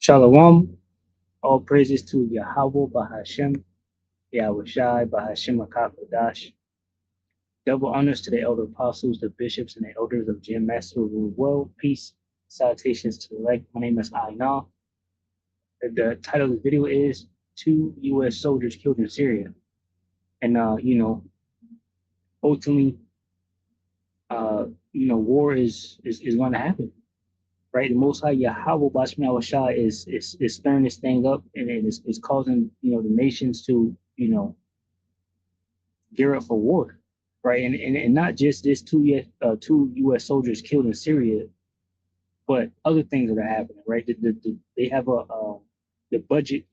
Shalom, all praises to Yahweh Bahashem, Yahweh Shai Bahashem Akafadash. Double honors to the elder apostles, the bishops, and the elders of Jim Master Rule World. Peace, salutations to the elect. My name is Aina. The title of the video is Two U.S. Soldiers Killed in Syria. And, ultimately, war is going to happen, right? The Most High Yahweh Bahashem Shai is stirring this thing up, and it's causing, the nations to, gear up for war, right? And not just this two U.S. soldiers killed in Syria, but other things that are happening, right? They have the budget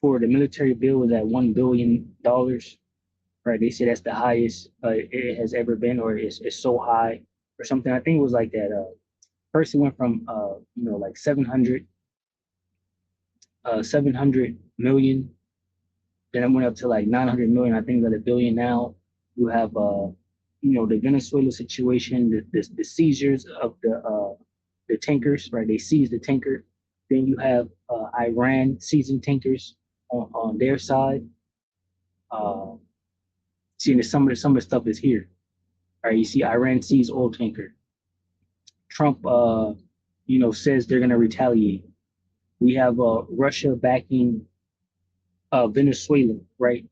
for the military bill is at $1 billion, right? They say that's the highest it has ever been, or it's so high, or something. I think it was like that. First, it went from like 700 million. Then it went up to like 900 million. I think that a billion now. You have the Venezuela situation, the seizures of the tankers, right? They seized the tanker. Then you have Iran seizing tankers on their side. Seeing that some of the stuff is here. All right, you see Iran seized oil tanker. Trump, says they're going to retaliate. We have Russia backing Venezuela, right?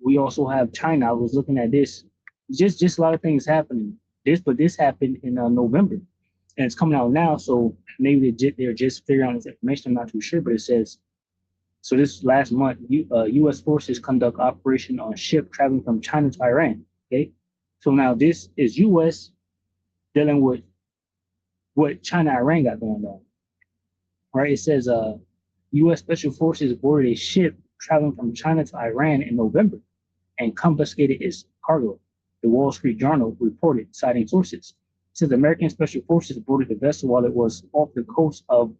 We also have China. I was looking at this. Just a lot of things happening. This happened in November, and it's coming out now. So maybe they're just figuring out this information. I'm not too sure, but it says so. This last month, U.S. forces conduct operation on ship traveling from China to Iran. Okay, so now this is U.S. dealing with what China Iran got going on, right? It says U.S. Special Forces boarded a ship traveling from China to Iran in November and confiscated its cargo. The Wall Street Journal reported, citing sources. It says American Special Forces boarded the vessel while it was off the coast of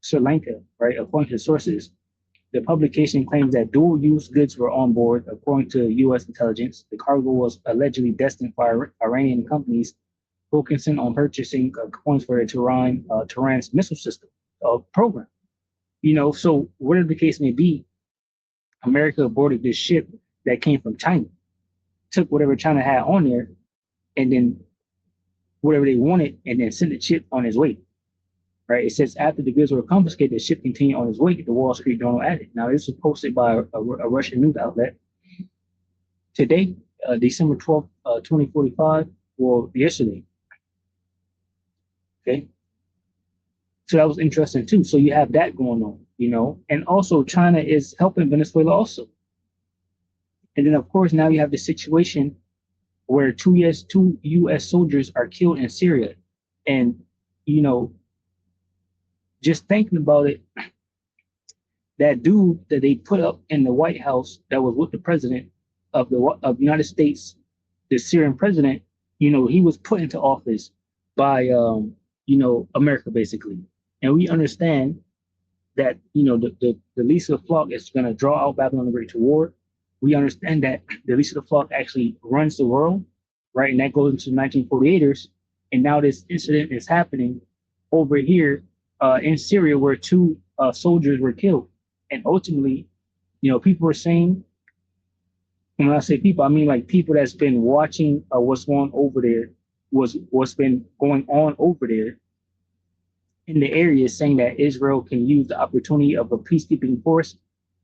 Sri Lanka, right? According to sources, the publication claims that dual-use goods were on board. According to U.S. intelligence, the cargo was allegedly destined for Iranian companies focusing on purchasing components for Tehran's missile system program. So whatever the case may be, America boarded this ship that came from China, took whatever China had on there, and then whatever they wanted, and then sent the ship on its way. Right? It says after the goods were confiscated, the ship continued on its way. The Wall Street Journal added. Now this was posted by a Russian news outlet today, December 12th, 2045, or yesterday. Okay. So that was interesting too. So you have that going on, and also China is helping Venezuela also. And then of course now you have the situation where two U.S. soldiers are killed in Syria, and just thinking about it, that dude that they put up in the White House that was with the president of the United States, the Syrian president, he was put into office by America basically. And we understand that, the least of the flock is going to draw out Babylon the Great to war. We understand that the least of the flock actually runs the world, right? And that goes into the 1948ers. And now this incident is happening over here in Syria where two soldiers were killed. And ultimately, people are saying, and when I say people, I mean like people that's been watching what's going over there, what's been going on over there in the area, saying that Israel can use the opportunity of a peacekeeping force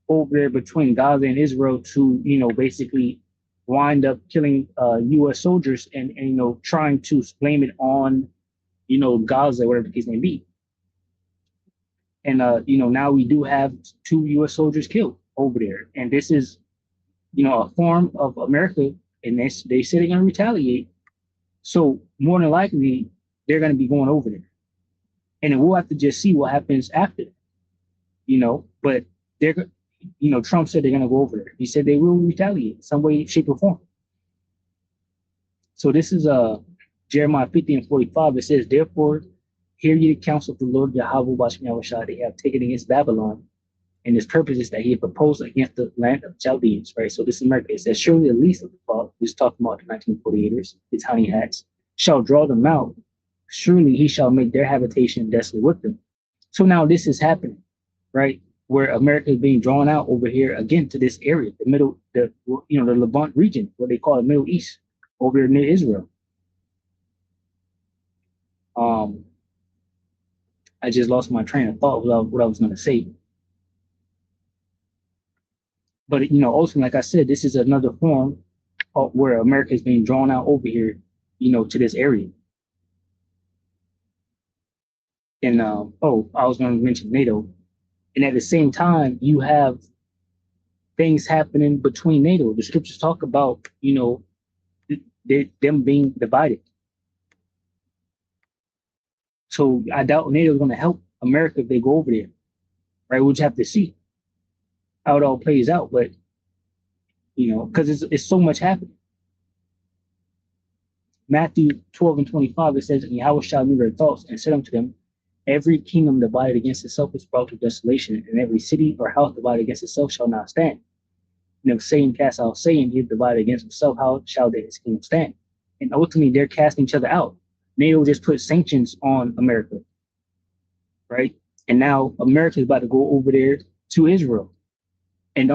over there between Gaza and Israel to, basically wind up killing U.S. soldiers and trying to blame it on, Gaza, whatever the case may be. And, now we do have two U.S. soldiers killed over there. And this is, a form of America, and they say they're going to retaliate. So more than likely, they're going to be going over there. And then we'll have to just see what happens after, but they're, Trump said they're going to go over there. He said they will retaliate some way, shape, or form. So this is Jeremiah 50:45. It says, therefore, hear ye the counsel of the Lord Yahweh Bahashem Shai. They have taken against Babylon, and his purpose is that he had proposed against the land of Chaldeans, right? So this is America. It says, surely the least of the flock, who's talking about the 1948ers, his honey hats, shall draw them out. Surely he shall make their habitation desolate with them. So now this is happening, right? Where America is being drawn out over here again to this area, the middle, the Levant region, what they call the Middle East, over here near Israel. Um, I just lost my train of thought what I was going to say, but ultimately, like I said, this is another form of where America is being drawn out over here, to this area. And I was going to mention NATO, and at the same time, you have things happening between NATO. The scriptures talk about, them being divided. So I doubt NATO is going to help America if they go over there, right? We'll just have to see how it all plays out. But because it's so much happening. Matthew 12 and 25, it says, and Yahweh shall know their thoughts and said unto them, every kingdom divided against itself is brought to desolation, and every city or house divided against itself shall not stand. And if Satan cast out Satan, he is divided against himself, how shall his kingdom stand? And ultimately, they're casting each other out. NATO just put sanctions on America, right? And now America is about to go over there to Israel. And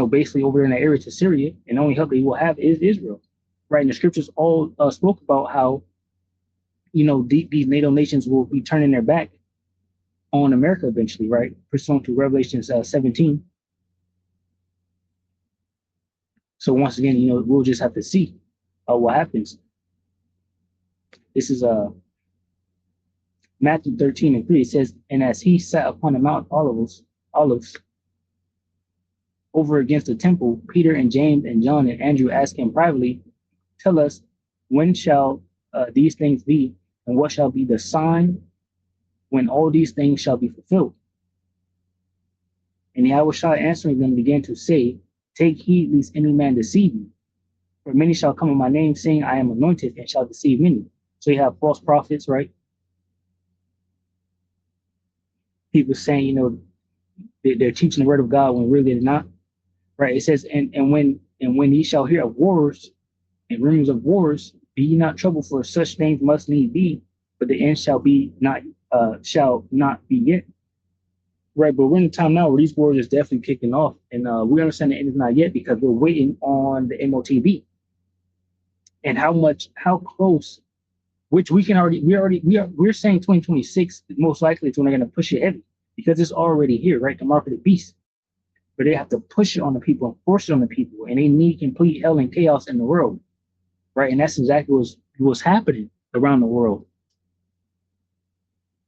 basically over there in the area to Syria, and the only help they will have is Israel, right? And the scriptures all spoke about how, these NATO nations will be turning their back on America eventually, right? Pursuant to Revelation 17. So once again, we'll just have to see what happens. This is Matthew 13 and 3. It says, and as he sat upon the Mount Olives, over against the temple, Peter and James and John and Andrew asked him privately, tell us, when shall these things be, and what shall be the sign when all these things shall be fulfilled? And Yahweh shall answering them began to say, take heed lest any man deceive you. For many shall come in my name, saying, I am anointed, and shall deceive many. So you have false prophets, right? People saying, they're teaching the word of God when really they're not. Right. It says, and when ye shall hear of wars and rumors of wars, be ye not troubled, for such things must need be, but the end shall not be yet. Right, but we're in a time now where these wars is definitely kicking off, and we understand the end is not yet because we're waiting on the MOTB. And how close, which we're saying 2026 most likely is when they're going to push it heavy because it's already here, right? The mark of the beast. But they have to push it on the people and force it on the people, and they need complete hell and chaos in the world, right? And that's exactly what's happening around the world.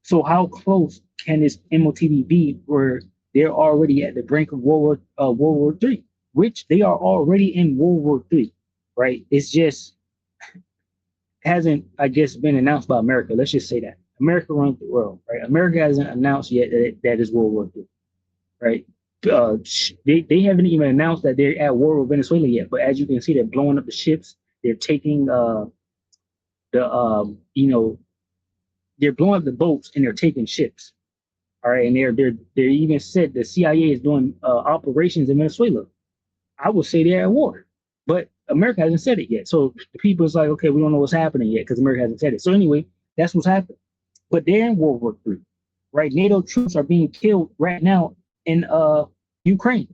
So how close can this MOTB be where they're already at the brink of World War III, which they are already in World War III, right? It's just hasn't, I guess, been announced by America. Let's just say that America runs the world, right? America hasn't announced yet that is World War III, right? They haven't even announced that they're at war with Venezuela yet. But as you can see, they're blowing up the ships. They're taking they're blowing up the boats and they're taking ships. All right, and they're even said the CIA is doing operations in Venezuela. I would say they're at war, but America hasn't said it yet. So the people is like, okay, we don't know what's happening yet because America hasn't said it. So anyway, that's what's happening. But they're in World War III, right? NATO troops are being killed right now in Ukraine,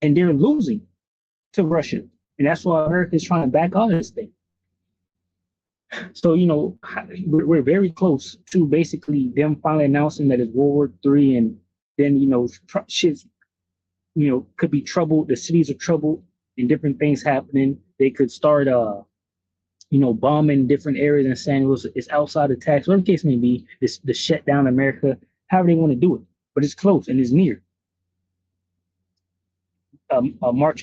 and they're losing to Russia, and that's why America is trying to back out of this thing. So we're very close to basically them finally announcing that it's World War III, and then shit's could be troubled. The cities are troubled, and different things happening. They could start bombing different areas and saying it's outside attacks, whatever the case may be. This to shut down America, however they want to do it, but it's close and it's near. Mark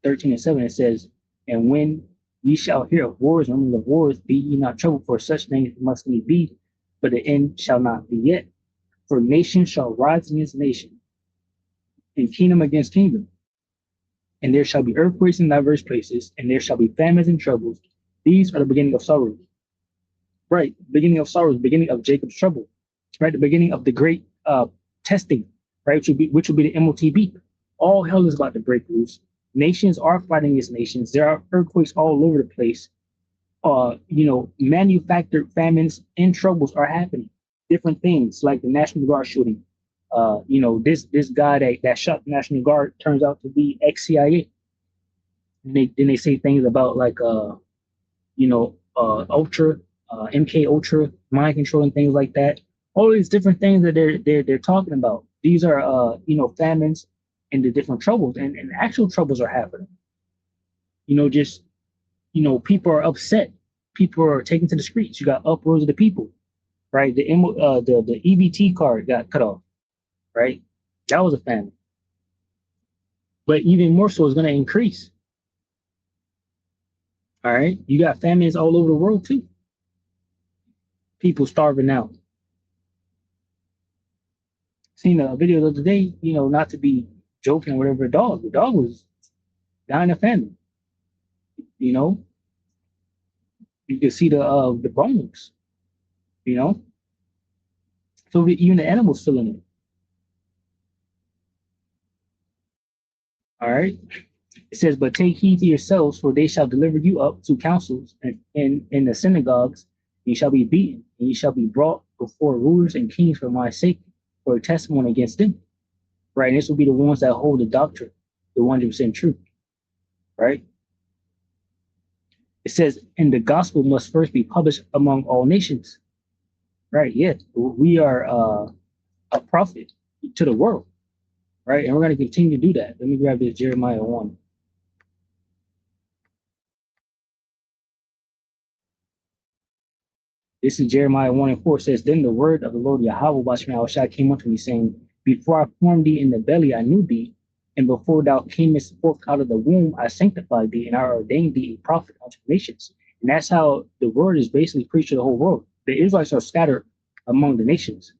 13 and 7, it says, and when ye shall hear of wars and rumors of wars, be ye not troubled, for such things must need be, but the end shall not be yet. For nation shall rise against nation, and kingdom against kingdom. And there shall be earthquakes in diverse places, and there shall be famines and troubles. These are the beginning of sorrows. Right, beginning of sorrows, beginning of Jacob's trouble. Right, the beginning of the great testing, right, which will be the MOTB. All hell is about to break loose. Nations are fighting against nations. There are earthquakes all over the place. manufactured famines and troubles are happening. Different things like the National Guard shooting. This guy that shot the National Guard turns out to be ex-CIA. And they say things about like ultra, MK Ultra, mind control and things like that. All these different things that they're talking about. These are famines and the different troubles, and actual troubles are happening. Just people are upset. People are taken to the streets. You got uproars of the people, right? The EBT card got cut off, right? That was a famine, but even more so is going to increase. All right, you got famines all over the world too. People starving out. Seen a video the other day, not to be joking or whatever. The dog was dying of famine. You know, you can see the bones. You know, so even the animals feeling it. All right. It says, but take heed to yourselves, for they shall deliver you up to councils and in the synagogues. You shall be beaten, and you shall be brought before rulers and kings for my sake, for a testimony against them. Right. And this will be the ones that hold the doctrine, the 100% truth. Right. It says, and the gospel must first be published among all nations. Right. Yeah. We are a prophet to the world. Right. And we're going to continue to do that. Let me grab this Jeremiah 1. This is Jeremiah 1 and 4 says, then the word of the Lord Yahweh Bashmah came unto me, saying, before I formed thee in the belly, I knew thee, and before thou camest forth out of the womb, I sanctified thee, and I ordained thee a prophet unto the nations. And that's how the word is basically preached to the whole world. The Israelites are scattered among the nations.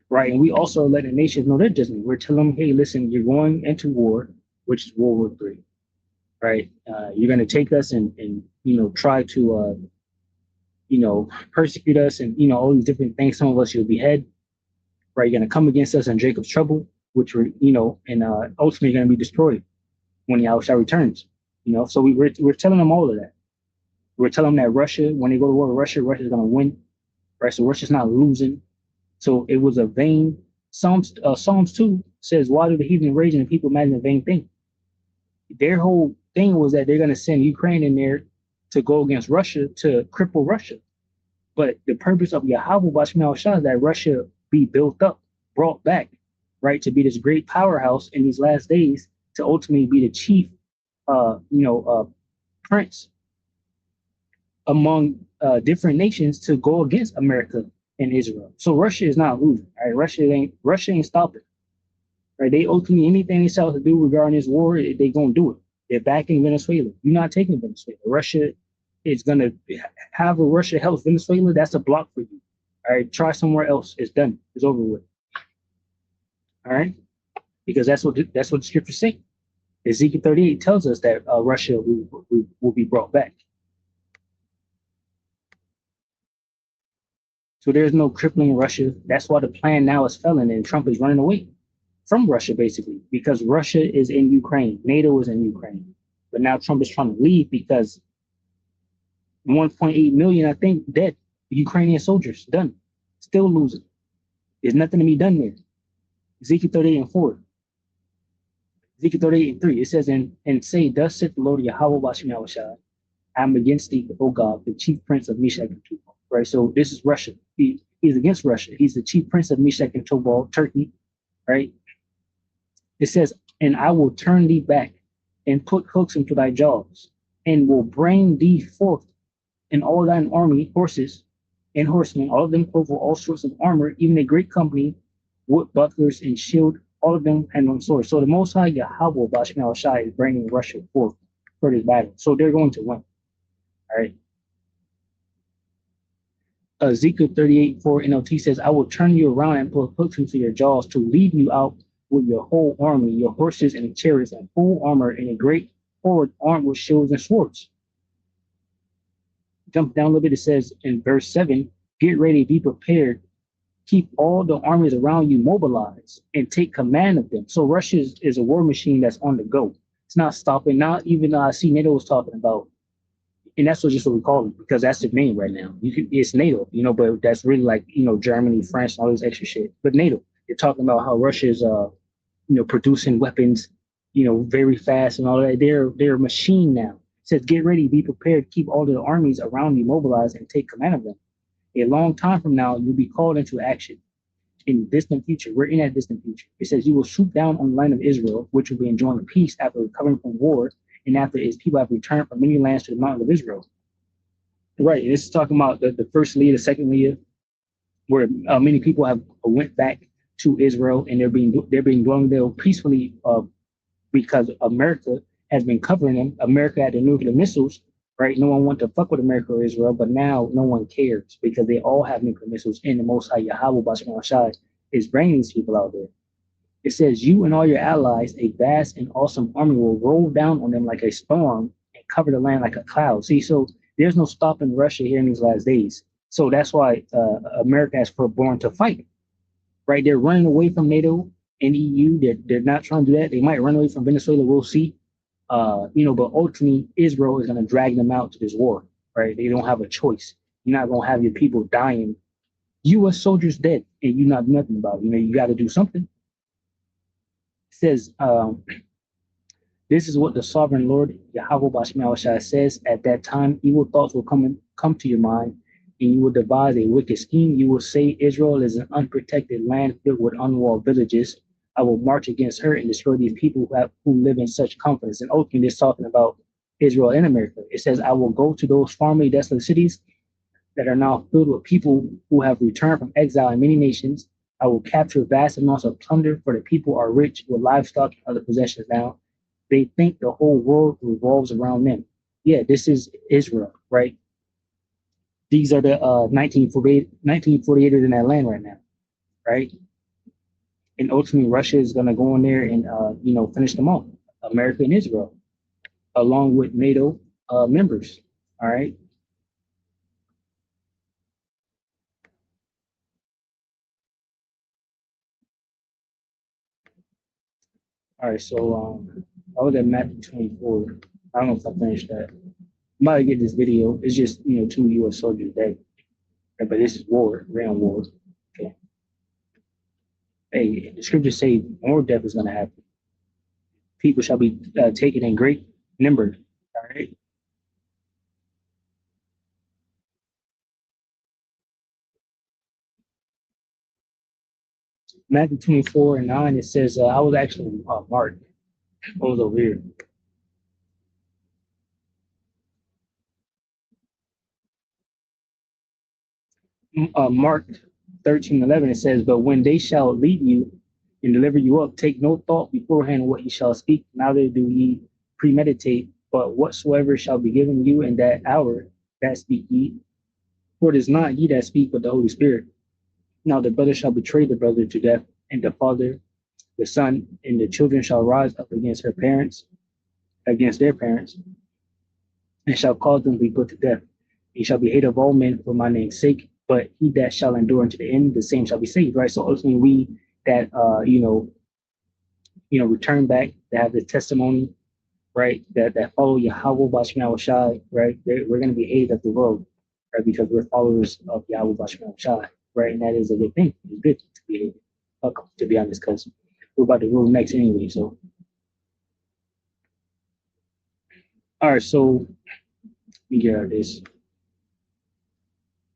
Right. And we also let the nations know their judgment. We're telling them, hey, listen, you're going into war, which is World War III. Right. You're going to take us and try to persecute us and, all these different things. Some of us you'll behead, right? You're going to come against us in Jacob's trouble, which we're, and ultimately going to be destroyed when Yahushua returns, So we're telling them all of that. We're telling them that Russia, when they go to war with Russia, Russia's going to win, right? So Russia's not losing. So it was a vain, Psalms 2 says, why do the heathen rage and the people imagine a vain thing? Their whole thing was that they're going to send Ukraine in there to go against Russia to cripple Russia. But the purpose of Yahweh Bashmel Shah is that Russia be built up, brought back, right, to be this great powerhouse in these last days, to ultimately be the chief, prince among different nations to go against America and Israel. So Russia is not losing, right? Russia ain't stopping, right? They ultimately anything they start to do regarding this war, they gonna do it. They're backing Venezuela. You're not taking Venezuela. Russia is gonna have a Russia helps Venezuela. That's a block for you. All right, try somewhere else. It's done. It's over with. All right, because that's what the scriptures say. Ezekiel 38 tells us that Russia will be brought back. So there's no crippling Russia. That's why the plan now is failing and Trump is running away from Russia, basically, because Russia is in Ukraine. NATO is in Ukraine. But now Trump is trying to leave because 1.8 million, I think, dead Ukrainian soldiers, done. Still losing. There's nothing to be done there. Ezekiel 38 and 4. Ezekiel 38 and 3. It says, and say, thus saith the Lord Yahweh Bashim Yahushua, I am against thee, O God, the chief prince of Meshach and Tubal. Right, so this is Russia. He's against Russia. He's the chief prince of Meshach and Tubal, Turkey. Right. It says, and I will turn thee back and put hooks into thy jaws, and will bring thee forth in all thine army, horses and horsemen, all of them clothed with all sorts of armor, even a great company with bucklers and shield, all of them handling swords. So the Most High Yahweh Bashim Shai is bringing Russia forth for this battle. So they're going to win. All right. Ezekiel 38:4 NLT says, I will turn you around and put hooks into your jaws to lead you out with your whole army, your horses and chariots and full armor, and a great horde armed with shields and swords. Jump down a little bit. It says in verse 7, get ready, be prepared, keep all the armies around you mobilized, and take command of them. So Russia is a war machine that's on the go. It's not stopping. Not even I see NATO was talking about and that's just what we call it because that's the name right now. It's NATO, but that's really like Germany, France, all this extra shit. But NATO, you're talking about how Russia is producing weapons, very fast and all that. They're a machine now. It says get ready, be prepared, keep all the armies around you mobilized and take command of them. A long time from now, you'll be called into action. In the distant future, we're in that distant future. It says you will swoop down on the land of Israel, which will be enjoying peace after recovering from war and after its people have returned from many lands to the mountain of Israel. Right. This is talking about the first leader, the second leader, where many people have went back to Israel and they're being dwelling there peacefully because America has been covering them. America had the nuclear missiles, right? No one wanted to fuck with America or Israel, but now no one cares because they all have nuclear missiles, and the Most High Yahweh Bashar Shai is bringing these people out there. It says, you and all your allies, a vast and awesome army will roll down on them like a storm and cover the land like a cloud. See, so there's no stopping Russia here in these last days. So that's why America has forborne to fight, right? They're running away from NATO and EU. They're not trying to do that. They might run away from Venezuela. We'll see. But ultimately, Israel is going to drag them out to this war, right? They don't have a choice. You're not going to have your people dying. U.S. soldiers dead, and you not nothing about it. You got to do something. It says, this is what the sovereign Lord, Yahweh Bashar says, at that time, evil thoughts will come to your mind, and you will devise a wicked scheme. You will say, Israel is an unprotected land filled with unwalled villages. I will march against her and destroy these people who live in such confidence. And ultimately, it's talking about Israel and America. It says, I will go to those formerly desolate cities that are now filled with people who have returned from exile in many nations. I will capture vast amounts of plunder, for the people are rich with livestock and other possessions now. They think the whole world revolves around them. Yeah, this is Israel, right? These are the 1948ers in that land right now, right? And ultimately, Russia is going to go in there and, finish them off, America and Israel, along with NATO members, all right? All right, so I was at Matthew 24. I don't know if I finished that. I'm about to get this video. It's just, 2 U.S. soldiers dead. But this is war, real war. Okay. Hey, the scriptures say more death is going to happen. People shall be taken in great number. All right. Matthew 24:9, it says, I was actually marked. I was over here. Mark 13:11, it says, but when they shall lead you and deliver you up, take no thought beforehand what ye shall speak, neither do ye premeditate, but whatsoever shall be given you in that hour, that speak ye. For it is not ye that speak, but the Holy Spirit. Now the brother shall betray the brother to death, and the father, the son, and the children shall rise up against their parents, and shall cause them to be put to death. He shall be hated of all men for my name's sake, but he that shall endure unto the end, the same shall be saved, right? So ultimately, we that return back, that have the testimony, right? That follow Yahweh Bashar Shai, right? We're going to be hated of the world, right? Because we're followers of Yahweh Bashar Shai, right? And that is a good thing. It's good to be hated, to be honest, because we're about to rule next anyway. So, all right. So let me get out of this.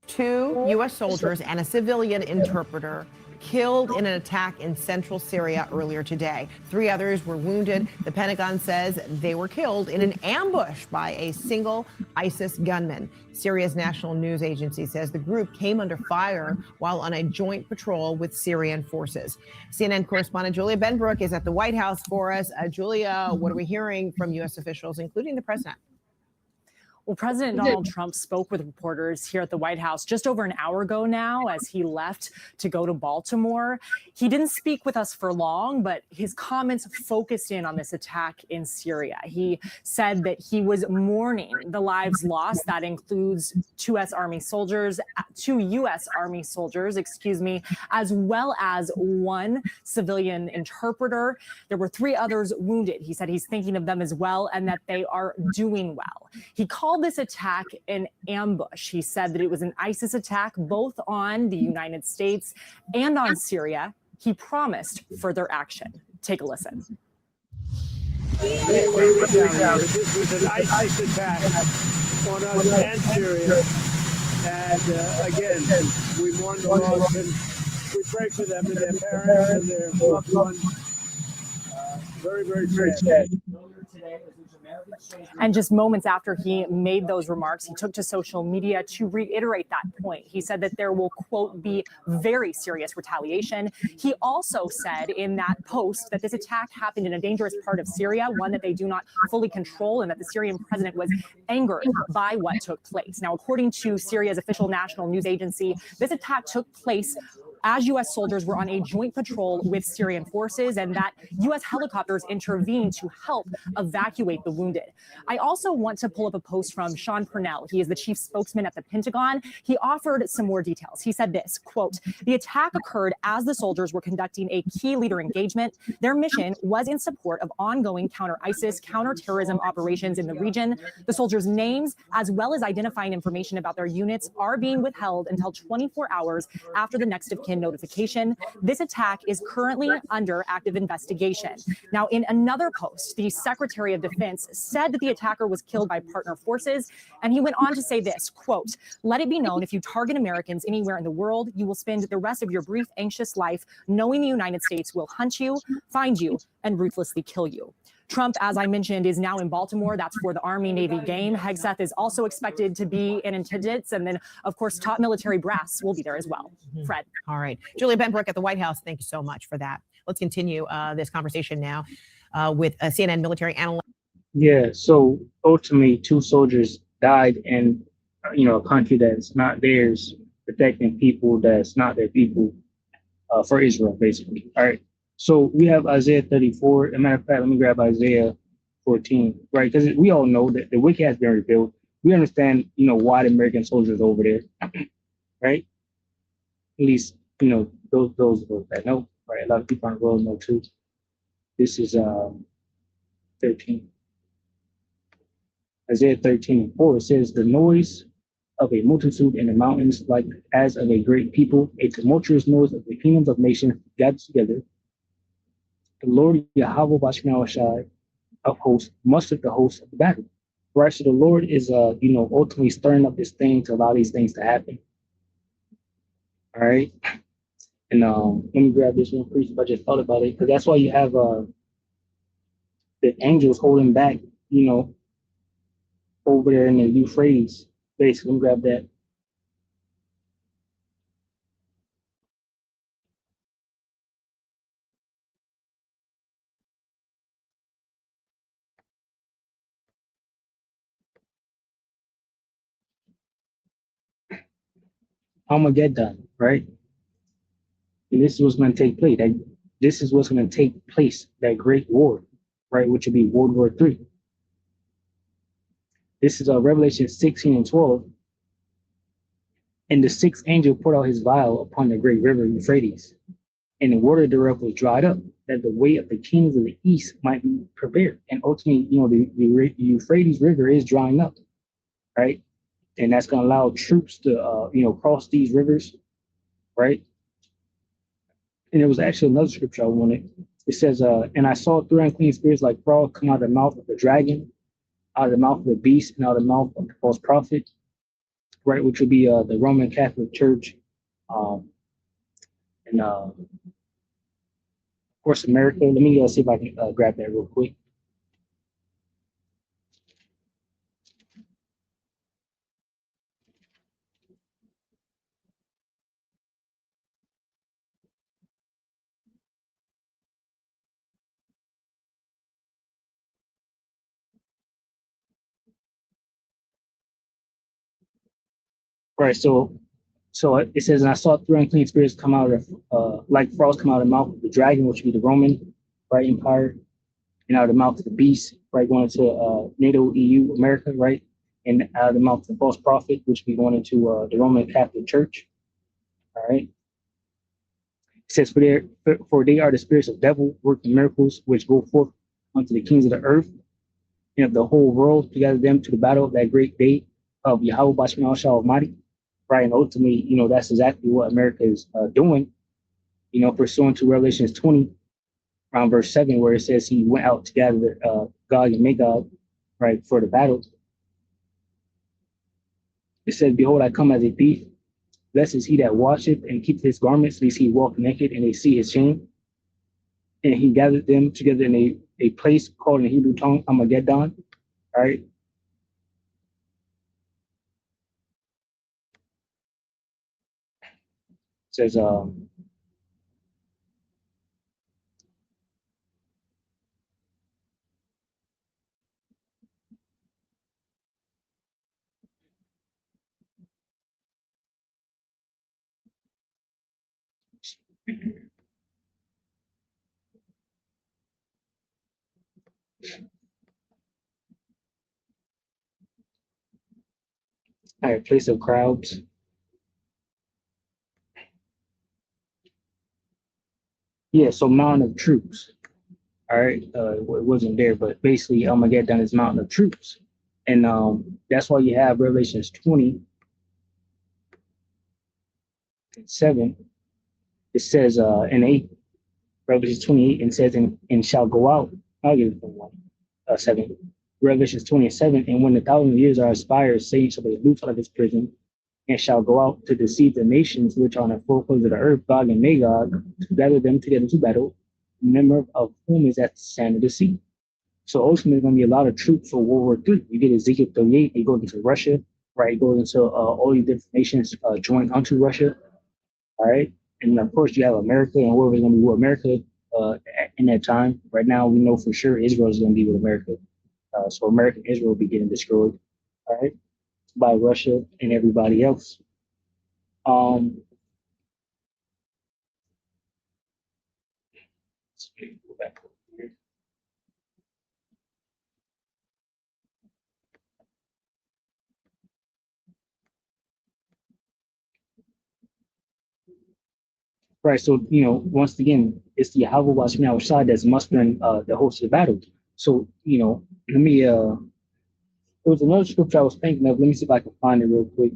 2 U.S. soldiers and a civilian interpreter killed in an attack in central Syria earlier today. 3 others were wounded. The Pentagon says they were killed in an ambush by a single ISIS gunman. Syria's national news agency says the group came under fire while on a joint patrol with Syrian forces. CNN correspondent Julia Benbrook is at the White House for us. Julia, what are we hearing from U.S. officials, including the president? Well, President Donald Trump spoke with reporters here at the White House just over an hour ago now as he left to go to Baltimore. He didn't speak with us for long, but his comments focused in on this attack in Syria. He said that he was mourning the lives lost. That includes 2 U.S. Army soldiers, as well as 1 civilian interpreter. There were 3 others wounded. He said he's thinking of them as well and that they are doing well. He called called this attack an ambush. He said that it was an ISIS attack both on the United States and on Syria. He promised further action. Take a listen. This was an ISIS attack on us and Syria. And again, we mourn the loss and we pray for them and their parents and their loved ones. Very, very sad. And just moments after he made those remarks, he took to social media to reiterate that point. He said that there will, quote, be very serious retaliation. He also said in that post that this attack happened in a dangerous part of Syria, one that they do not fully control, and that the Syrian president was angered by what took place. Now, according to Syria's official national news agency, this attack took place as U.S. soldiers were on a joint patrol with Syrian forces, and that U.S. helicopters intervened to help evacuate the wounded. I also want to pull up a post from Sean Purnell. He is the chief spokesman at the Pentagon. He offered some more details. He said this, quote, "The attack occurred as the soldiers were conducting a key leader engagement. Their mission was in support of ongoing counter-ISIS, counter-terrorism operations in the region. The soldiers' names, as well as identifying information about their units, are being withheld until 24 hours after the next of kin notification. This attack is currently under active investigation." Now, in another post, the Secretary of Defense said that the attacker was killed by partner forces, and he went on to say this, quote, "Let it be known, if you target Americans anywhere in the world, you will spend the rest of your brief, anxious life knowing the United States will hunt you, find you, and ruthlessly kill you." Trump, as I mentioned, is now in Baltimore. That's for the Army-Navy game. Hegseth is also expected to be in attendance. And then, of course, top military brass will be there as well. Fred. All right. Julia Benbrook at the White House, thank you so much for that. Let's continue this conversation now with a CNN military analyst. Yeah, so ultimately, 2 soldiers died in, a country that's not theirs, protecting people that's not their people, for Israel, basically. All right. So we have Isaiah 34. As a matter of fact, let me grab Isaiah 14, right? Because we all know that the wicked has been rebuilt. We understand, why the American soldiers are over there, right? At least, those of us that know, right? A lot of people on the road know too. This is 13. Isaiah 13:4, it says, "The noise of a multitude in the mountains, like as of a great people, a tumultuous noise of the kingdoms of nations gathered together. The Lord Yahweh Bashmashai of hosts mustered the hosts of the battle." Right. So the Lord is ultimately stirring up this thing to allow these things to happen. All right. And let me grab this one brief. I just thought about it, because that's why you have the angels holding back, over there in the Euphrates. Basically, let me grab that. Armageddon, right? And this is what's going to take place. This is what's going to take place, that great war, right? Which would be World War III. This is Revelation 16:12. "And the 6th angel poured out his vial upon the great river Euphrates, and the water thereof was dried up, that the way of the kings of the east might be prepared." And ultimately, the Euphrates River is drying up, right? And that's going to allow troops to, cross these rivers, right? And there was actually another scripture I wanted. It says, "And I saw 3 unclean spirits like frogs come out of the mouth of the dragon, out of the mouth of the beast, and out of the mouth of the false prophet," right? Which would be the Roman Catholic Church, and of course America. Let me see if I can grab that real quick. Right. So it says, "And I saw 3 unclean spirits come out of, like frogs come out of the mouth of the dragon," which would be the Roman, right, empire, and out of the mouth of the beast, right, going into NATO, EU, America, right, and out of the mouth of the false prophet, which would be going into the Roman Catholic Church. All right. It says, "For they are the spirits of devil, working miracles, which go forth unto the kings of the earth." the whole world to gather them to the battle of that great day of Yahweh Bashmi Shah Almighty. Right. And ultimately, that's exactly what America is doing, pursuant to Revelations 20, around verse 7, where it says he went out to gather Gog and Magog, right, for the battle. It says, Behold, I come as a thief. Blessed is he that watcheth and keepeth his garments, lest he walk naked and they see his shame. And he gathered them together in a place called in the Hebrew tongue Armageddon. All right. It says, all right, place of crowds. Yeah, so mountain of troops. All right. It wasn't there, but basically Armageddon is mountain of troops. And that's why you have Revelations 20:7. It says in 8, Revelations 28, and says, and shall go out. I'll give it from 7. Revelations 20:7, and when the 1,000 years are expired, Satan shall be loosed out of his prison, and shall go out to deceive the nations which are on the four corners of the earth, Gog and Magog, to gather them together to battle, the number of whom is at the sand of the sea. So ultimately, there's going to be a lot of troops for World War III. You get Ezekiel 38, it goes into Russia, right? It goes into all these different nations join onto Russia, all right? And of course, you have America and whoever's going to be with America in that time. Right now, we know for sure Israel is going to be with America. So America and Israel will be getting destroyed, all right, by Russia and everybody else. Let's go back over here. Right. So, once again, it's the Yahweh Bashmi Shah that's mustering the host of the battle. So, let me, there was another scripture I was thinking of. Let me see if I can find it real quick.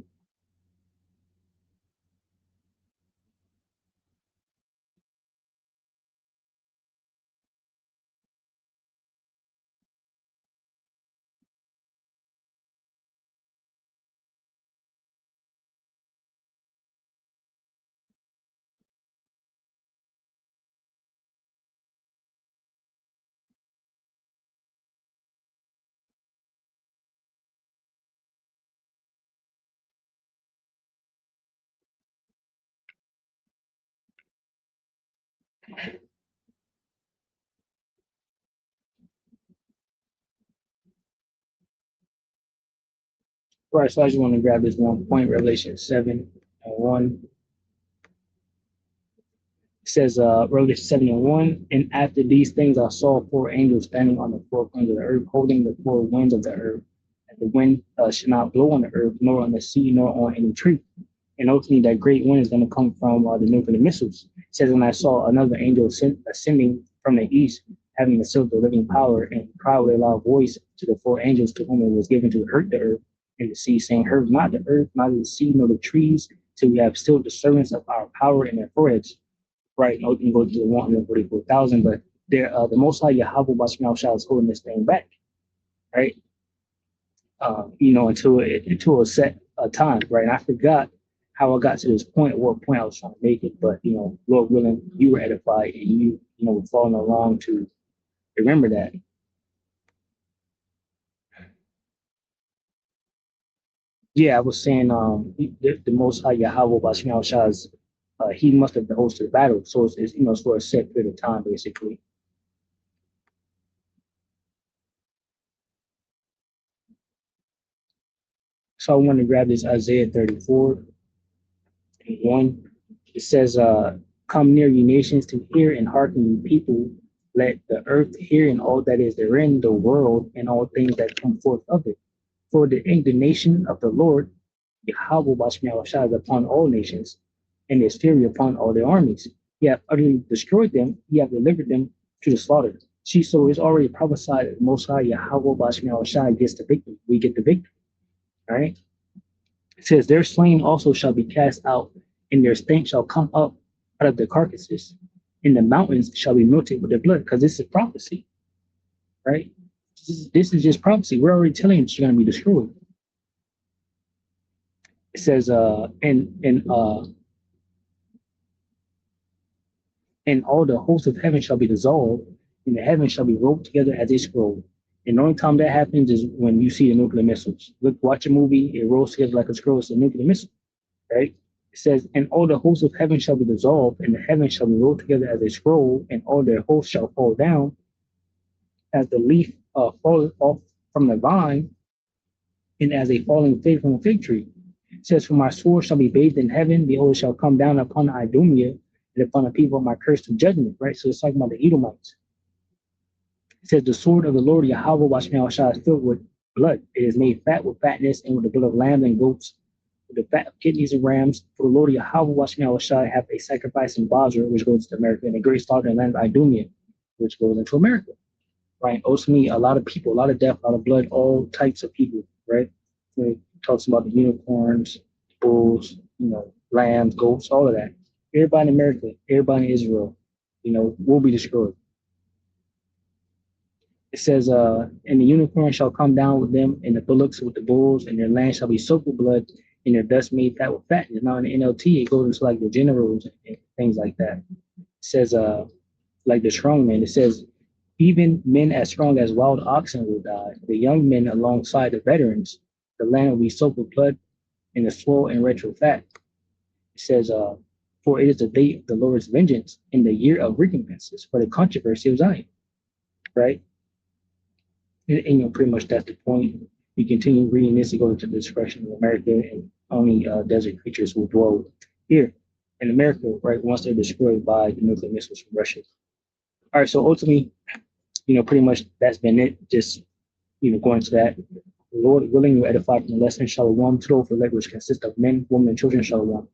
Right. So I just want to grab this one point, Revelation 7:1. It says, Revelation 7:1, and after these things I saw 4 angels standing on the 4 corners of the earth, holding the 4 winds of the earth. And the wind should not blow on the earth, nor on the sea, nor on any tree. And ultimately, that great wind is going to come from the nuclear missiles. It says, and I saw another angel ascending from the east, having the silver living power, and cried with a loud voice to the 4 angels to whom it was given to hurt the earth and the sea, saying, hurt not the earth, neither the sea, nor the trees, till we have still the servants of our power in their foreheads. Right, you can go to the 144,000, but there, the Most High Yahweh Bashmal Shah is holding this thing back, right? Until a set time, right? And I forgot how I got to this point, what point I was trying to make it, but Lord willing, you were edified and you were following along to remember that. Yeah, I was saying, the Most High Yahweh Bashmal Shah is, he must have hosted the battle, so it's for a set period of time, basically. So I want to grab this Isaiah 34:1. It says, come near, ye nations, to hear, and hearken, ye people. Let the earth hear, and all that is therein, the world, and all things that come forth of it. For the indignation of the Lord, Yahweh Bashmi Shah, is upon all nations, and his fury upon all their armies. He hath utterly destroyed them, he hath delivered them to the slaughter. So it's already prophesied that the Most High Yahweh Bashmi Shai gets the victory. We get the victory. All right. It says, their slain also shall be cast out, and their stench shall come up out of the carcasses, and the mountains shall be melted with their blood, because this is prophecy, right? This is just prophecy. We're already telling you it's going to be destroyed. It says, and all the hosts of heaven shall be dissolved, and the heavens shall be rolled together as a scroll. And the only time that happens is when you see the nuclear missiles. Look, watch a movie, it rolls together like a scroll. It's a nuclear missile, right? It says, and all the hosts of heaven shall be dissolved, and the heavens shall be rolled together as a scroll, and all their hosts shall fall down as the leaf falleth off from the vine, and as a falling fig from a fig tree. It says, for my sword shall be bathed in heaven, behold, it shall come down upon Idumea and upon the people of my curse of judgment, right? So it's talking about the Edomites. It says, the sword of the Lord Yahweh Bashmi Shai is filled with blood. It is made fat with fatness, and with the blood of lambs and goats, with the fat of kidneys and rams. For the Lord Yahweh Bashmi Shai have a sacrifice in Basra, which goes to America, and a great slaughter in the land of Idumea, which goes into America. Right? Ultimately, a lot of people, a lot of death, a lot of blood, all types of people, right? When it talks about the unicorns, bulls, lambs, goats, all of that. Everybody in America, everybody in Israel, will be destroyed. It says, and the unicorn shall come down with them, and the bullocks with the bulls, and their land shall be soaked with blood, and their dust made fat with fatness. Now in the NLT, it goes into like the generals and things like that. It says, like the strong men, it says, even men as strong as wild oxen will die, the young men alongside the veterans. The land will be soaked with blood, and the soil and retro fat. It says, for it is the day of the Lord's vengeance, in the year of recompenses, for the controversy of Zion. Right? And pretty much that's the point. You continue reading this, it goes into the destruction of America, and only desert creatures will dwell here in America, right, once they're destroyed by the nuclear missiles from Russia. All right, so ultimately, pretty much that's been it. Just, going to that. The Lord willing will edify from the lesson. Shalom to the elect, which consists of men, women, and children. Shalom.